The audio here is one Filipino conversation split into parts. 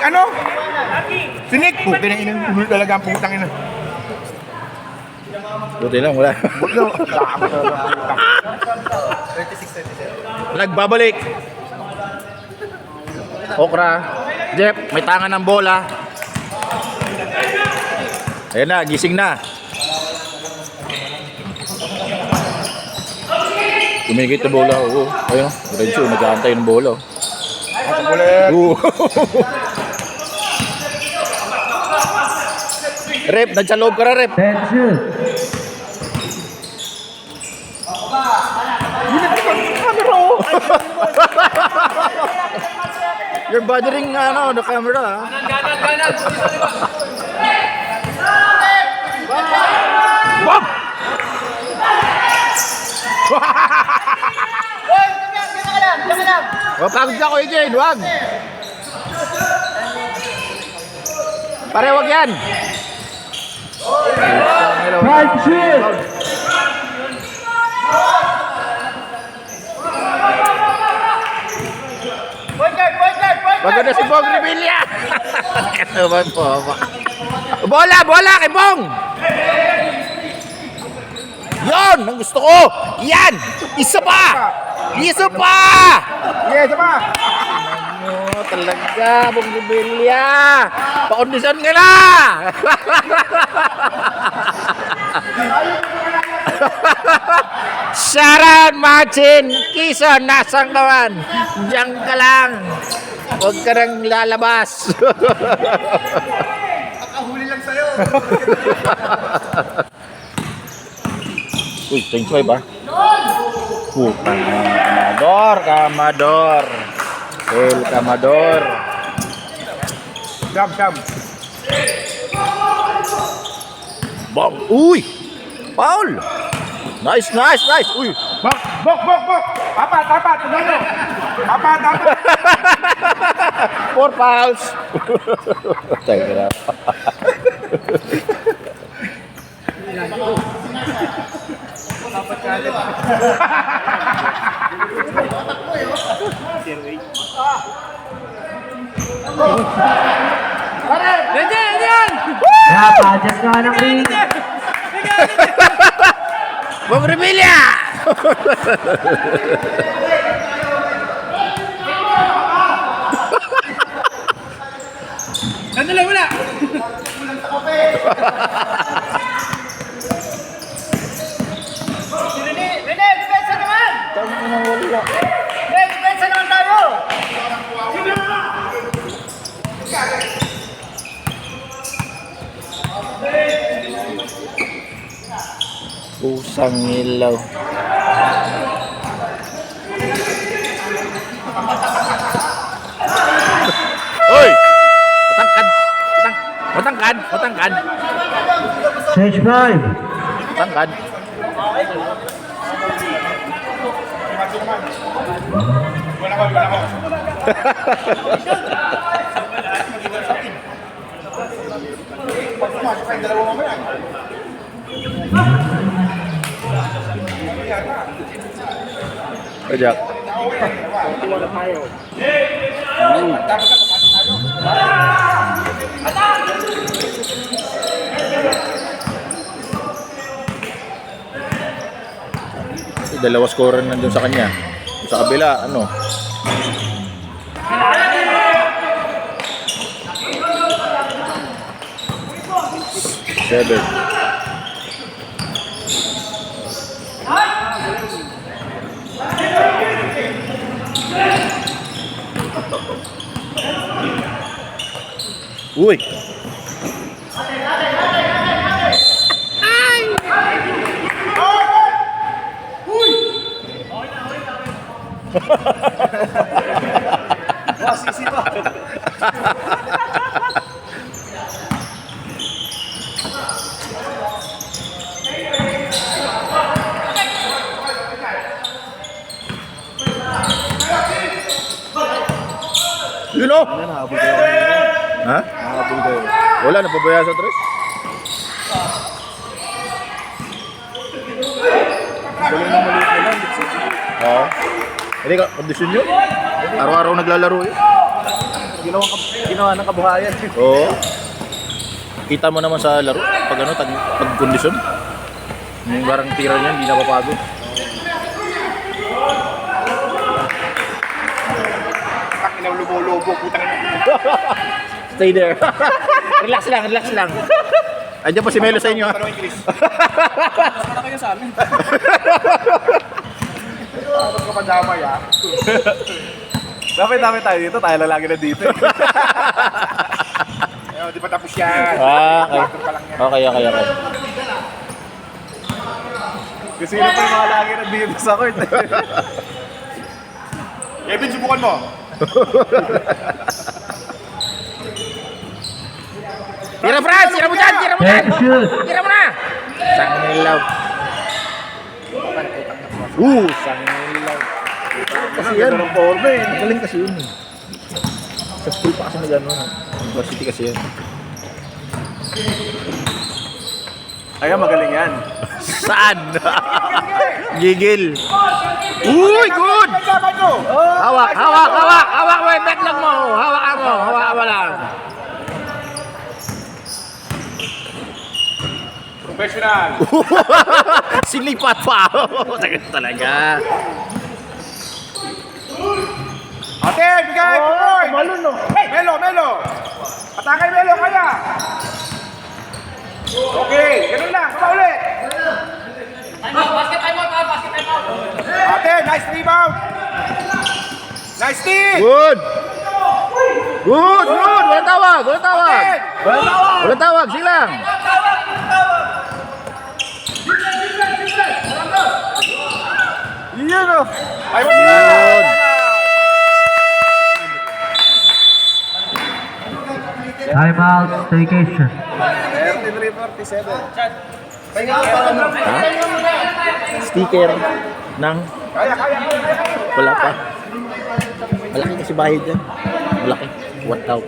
ano? Sinik! Puti na inang ulo talaga ang putang ina. Buti lang, wala. Nagbabalik. Okra. Jeff, may tangan ng bola. Ayan na, gising na. Tumigit na bola. Oo. Ayun, Renzo, nag-aantay ng bola. Rep, nandiyan loob ka na, Rep. You're bothering the camera. Ganan. Bam! Wag pagod ka ko, Jane, wag. Pare, wag yan. Right shoot! Maganda si Bong Revilla. Katawa po. Bola kay Bong. Yon, ang gusto ko. Yan, isa pa. Yes, pa! Ano talaga, Bong Revilla. Pa-kondisyon ka na. Sharon Martin Quezon, nasang kawan. Diyan ka lang. Huwag ka nang lalabas. Nakahuli lang sa'yo. Uy, 25 ba? Putang Kamador. El Kamador. Jab. Bong. Uy! Foul! Nice. Uy! Bok! Apat! Tignan. Apat! 4 fouls. Teka na. Yan! Napadyak ka ng ring. Bong Revilla! Sandali, wala! Rene, depensa naman! Rene, depensa naman tayo! Pusang ilaw. Hoy! Matangkad. Stage 5. Matangkad. Ajak. Dalawa scorer nandun sa kanya. Sa kabila, ano? Seven. Uy! Sisi pa. Yun o! Ha? Wala, napabaya sa tres. Oo. Hindi ka, kondisyon yun. Araw-araw naglalaro yun. Ginawa ng kabuhayan. Oo. Kita mo naman sa laro, pag ano, pag kondisyon. Yung barang tira niya, hindi napapagod. Takin ng lubo-lobo, putang ina. Stay there. Relax lang, relax lang. Andiyan pa si Melo sa inyo, ha? Tanongin Chris. Sana kayo sa amin. Tapos ka padamay, ha? Dapat tayo dito, tayo lang lagi na dito. Ayun, di pa tapos yan. Okay. Quarter pa lang yan. Okay. Kasi yun pa yung mga lagi na dito sa court. Kevin, subukan mo. Tira, Franz! Tira mo dyan! Tira mo dyan! Take shoot. Tira mo na! Sangilaw. Sangilaw. Kasi yan. Magaling kasi yun. Sa school pa kasi na gano'n. University kasi yan. Ayan, magaling yan. Saan? Gigil. Uy, good! Hawak mo, bet lang mo. Hawak mo lang. Professional. Silipat pa. Tagal talaga. Ate, bigay! Kumoy! Melo! Atakay Melo, kaya! Okay, ganun lang. Kaba ulit. Basket time out. Ate, nice rebound. Nice steal. Good. Walang tawag. Ate, Walang tawag, silang. Yun o. ay, Good. Time out. Staycation. 33-47. Sticker ng kaya. wala pa. Malaki kasi bayad yan. Malaki. 1,000.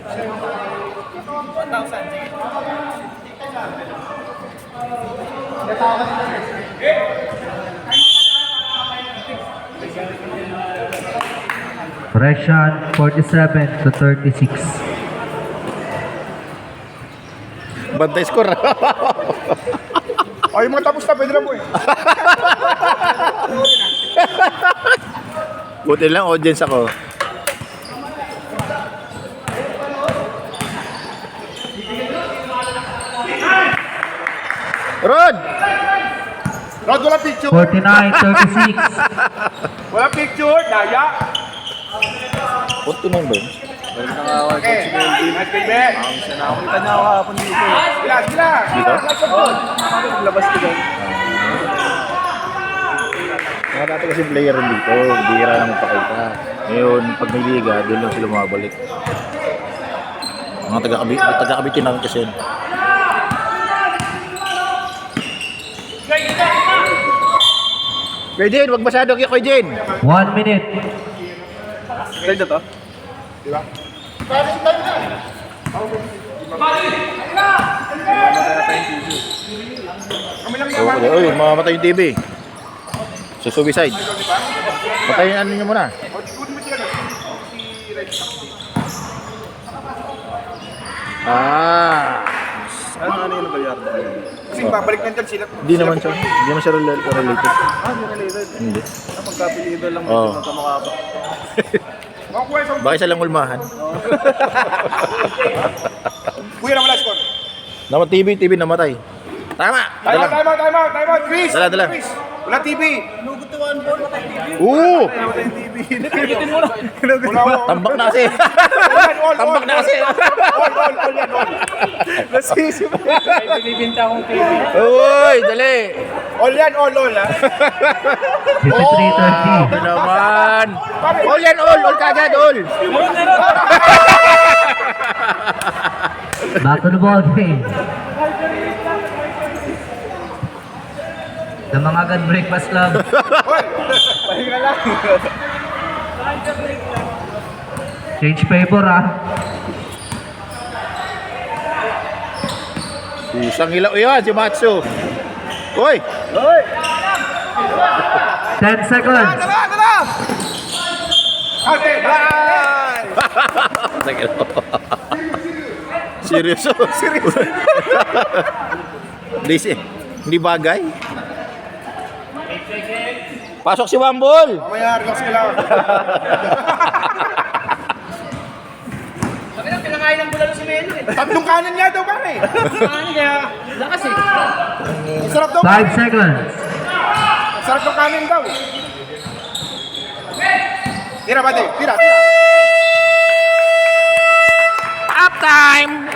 Correction, 47 to 36. Bantay score. Ay, mga tapos na, pwede na po eh. Buti lang audience ako. Rod! Rod, walang picture. 49-36. Walang picture. Daya. 49 ba yun? Balik na nga ako. Okay. Nice, baby. Nakakita niya ako hapon dito. Sila. Dito? Labas ko doon. Mga dati kasi player rin dito. Bira lang magpakita. Ngayon, pag may liga, doon lang sila mabalik. Mga taga-Cavite namin kasi yun. Kuya Jen, wag masyado kayo Kuya Jen. 1 minute. Saan na to? Oy, mamamatay yung TV. Sa suicide. Patayin ano nyo muna. Ano yung nabayaran? Kasi babalik na dyan sila. Hindi naman siya related. Related. Hindi. Pagkapilido lang Oo. dito ng kamukha pa. Makukuha sa... Baka isa lang ulmahan. Kuya na wala score. Naman TV namatay. Tama. Time out. Chris. Dala. Chris. Wala TV. Oo! Wala ko. Tambak na kasi. Tambak na kasi. All yan. Nasisi mo. Uy, dali. All ha. 53-30. Ano naman? All yan, all kagad, all. Back to the ball game. The mga God Breakfast Club. Pahinga lang. Change paper Isang ilaw yan, si Matsu. Uy! 10 seconds. Okay, bye. Seryoso? Seryoso? Hindi bagay. Pasok si Wambol. Mamaya, relax ka lang. Sabi na, pinakain ng bulalo si Melo eh. Tatlong kanan nga daw pare. Ano kaya? Lakas eh. Ang sarap daw. 5 seconds. Ang sarap daw kanin daw. Tira, bate. Tira. Half time!